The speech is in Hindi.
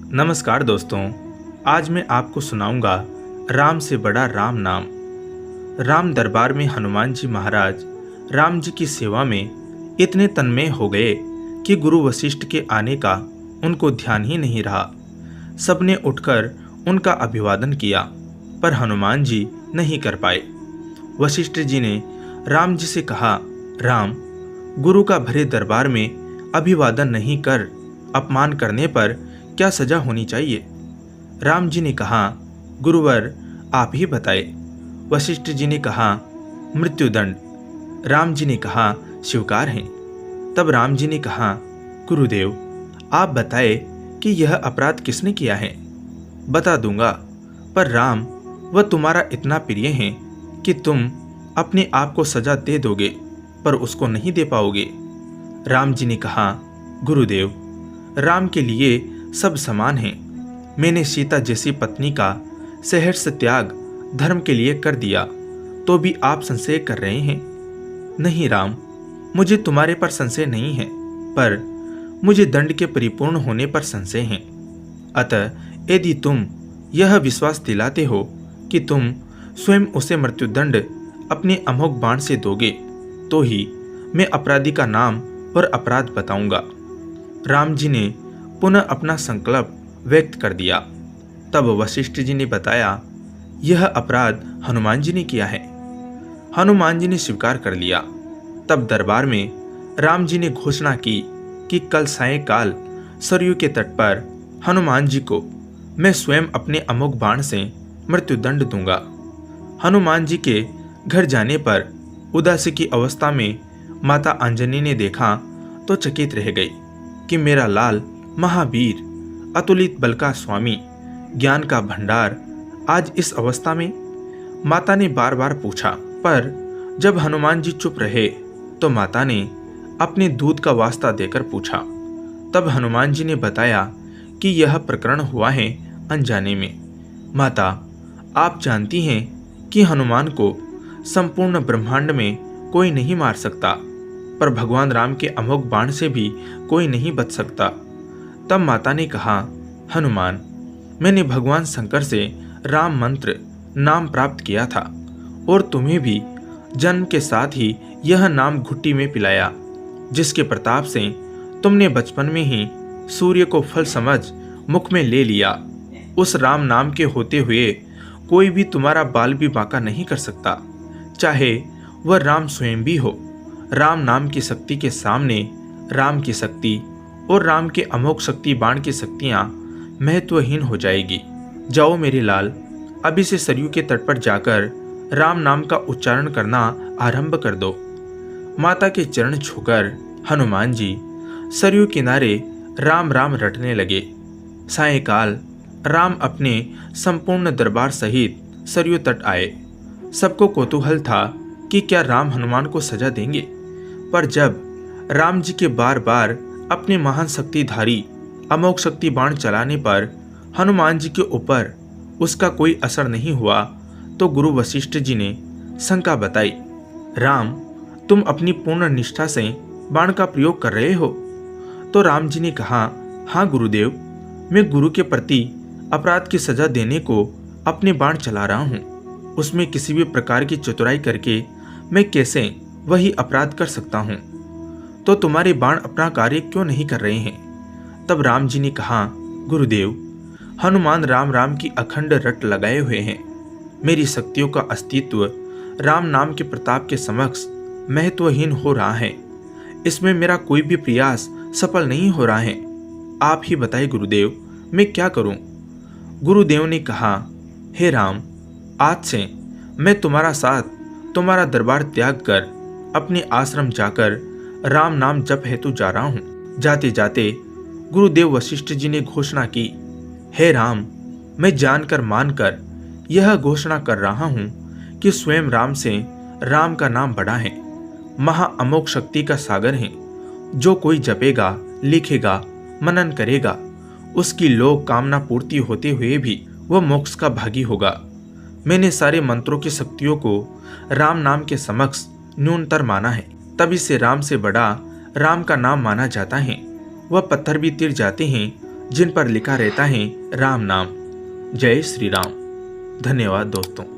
नमस्कार दोस्तों। आज मैं आपको सुनाऊंगा राम से बड़ा राम नाम। राम दरबार में हनुमान जी महाराज राम जी की सेवा में इतने तन्मय हो गए कि गुरु वशिष्ठ के आने का उनको ध्यान ही नहीं रहा। सबने उठकर उनका अभिवादन किया, पर हनुमान जी नहीं कर पाए। वशिष्ठ जी ने राम जी से कहा, राम, गुरु का भरे दरबार में अभिवादन नहीं कर अपमान करने पर क्या सजा होनी चाहिए? राम जी ने कहा, गुरुवर आप ही बताए। वशिष्ठ जी ने कहा, मृत्युदंड। राम जी ने कहा, स्वीकार है। तब राम जी ने कहा, गुरुदेव आप बताए कि यह अपराध किसने किया है? बता दूंगा, पर राम वह तुम्हारा इतना प्रिय है कि तुम अपने आप को सजा दे दोगे पर उसको नहीं दे पाओगे। राम जी ने कहा, गुरुदेव राम के लिए सब समान हैं। मैंने सीता जैसी पत्नी का सहर्ष त्याग धर्म के लिए कर दिया, तो भी आप संशय कर रहे हैं? नहीं राम, मुझे तुम्हारे पर संशय नहीं है, पर मुझे दंड के परिपूर्ण होने पर संशय है। अतः यदि तुम यह विश्वास दिलाते हो कि तुम स्वयं उसे मृत्युदंड अपने अमोघ बाण से दोगे, तो ही मैं अपराधी का नाम और अपराध बताऊंगा। राम जी ने पुनः अपना संकल्प व्यक्त कर दिया। तब वशिष्ठ जी ने बताया, यह अपराध हनुमान जी ने किया है। हनुमान जी ने स्वीकार कर लिया। तब दरबार में राम जी ने घोषणा की कि कल सायंकाल सरयू के तट पर हनुमान जी को मैं स्वयं अपने अमोघ बाण से मृत्युदंड दूंगा। हनुमान जी के घर जाने पर उदासी की अवस्था में माता अंजनी ने देखा तो चकित रह गई कि मेरा लाल महावीर, अतुलित बल का स्वामी, ज्ञान का भंडार आज इस अवस्था में। माता ने बार बार पूछा, पर जब हनुमान जी चुप रहे तो माता ने अपने दूध का वास्ता देकर पूछा। तब हनुमान जी ने बताया कि यह प्रकरण हुआ है अनजाने में। माता, आप जानती हैं कि हनुमान को संपूर्ण ब्रह्मांड में कोई नहीं मार सकता, पर भगवान राम के अमोघ बाण से भी कोई नहीं बच सकता। तब माता ने कहा, हनुमान, मैंने भगवान शंकर से राम मंत्र नाम प्राप्त किया था और तुम्हें भी जन्म के साथ ही यह नाम घुट्टी में पिलाया, जिसके प्रताप से तुमने बचपन में ही सूर्य को फल समझ मुख में ले लिया। उस राम नाम के होते हुए कोई भी तुम्हारा बाल भी बांका नहीं कर सकता, चाहे वह राम स्वयं भी हो। राम नाम की शक्ति के सामने राम की शक्ति और राम के अमोघ शक्ति बाण की शक्तियां महत्वहीन हो जाएगी। जाओ मेरे लाल, अभी से सरयू के तट पर जाकर राम नाम का उच्चारण करना आरंभ कर दो। माता के चरण छूकर हनुमान जी सरयू किनारे राम राम रटने लगे। सायंकाल राम अपने संपूर्ण दरबार सहित सरयू तट आए। सबको कौतूहल था कि क्या राम हनुमान को सजा देंगे, पर जब राम जी के बार बार अपने महान शक्तिधारी अमोघ शक्ति बाण चलाने पर हनुमान जी के ऊपर उसका कोई असर नहीं हुआ, तो गुरु वशिष्ठ जी ने शंका बताई। राम, तुम अपनी पूर्ण निष्ठा से बाण का प्रयोग कर रहे हो? तो राम जी ने कहा, हाँ गुरुदेव, मैं गुरु के प्रति अपराध की सजा देने को अपने बाण चला रहा हूँ। उसमें किसी भी प्रकार की चतुराई करके मैं कैसे वही अपराध कर सकता हूँ? तो तुम्हारे बाण अपना कार्य क्यों नहीं कर रहे हैं? तब राम जी ने कहा, गुरुदेव, हनुमान राम राम की अखंड रट लगाए हुए हैं। मेरी शक्तियों का अस्तित्व राम नाम के प्रताप के समक्ष महत्वहीन हो रहा है। इसमें मेरा कोई भी प्रयास सफल नहीं हो रहा है। आप ही बताइए गुरुदेव, मैं क्या करूं? गुरुदेव ने कहा, हे राम, आज से मैं तुम्हारा साथ, तुम्हारा दरबार त्याग कर अपने आश्रम जाकर राम नाम जप हेतु जा रहा हूँ। जाते जाते गुरुदेव वशिष्ठ जी ने घोषणा की, हे राम, मैं जानकर मानकर यह घोषणा कर रहा हूँ कि स्वयं राम से राम का नाम बड़ा है, महा अमोघ शक्ति का सागर है। जो कोई जपेगा, लिखेगा, मनन करेगा, उसकी लोक कामना पूर्ति होते हुए भी वह मोक्ष का भागी होगा। मैंने सारे मंत्रों की शक्तियों को राम नाम के समक्ष न्यूनतर माना है, तभी से राम से बड़ा राम का नाम माना जाता है। वह पत्थर भी तिर जाते हैं जिन पर लिखा रहता है राम नाम। जय श्री राम। धन्यवाद दोस्तों।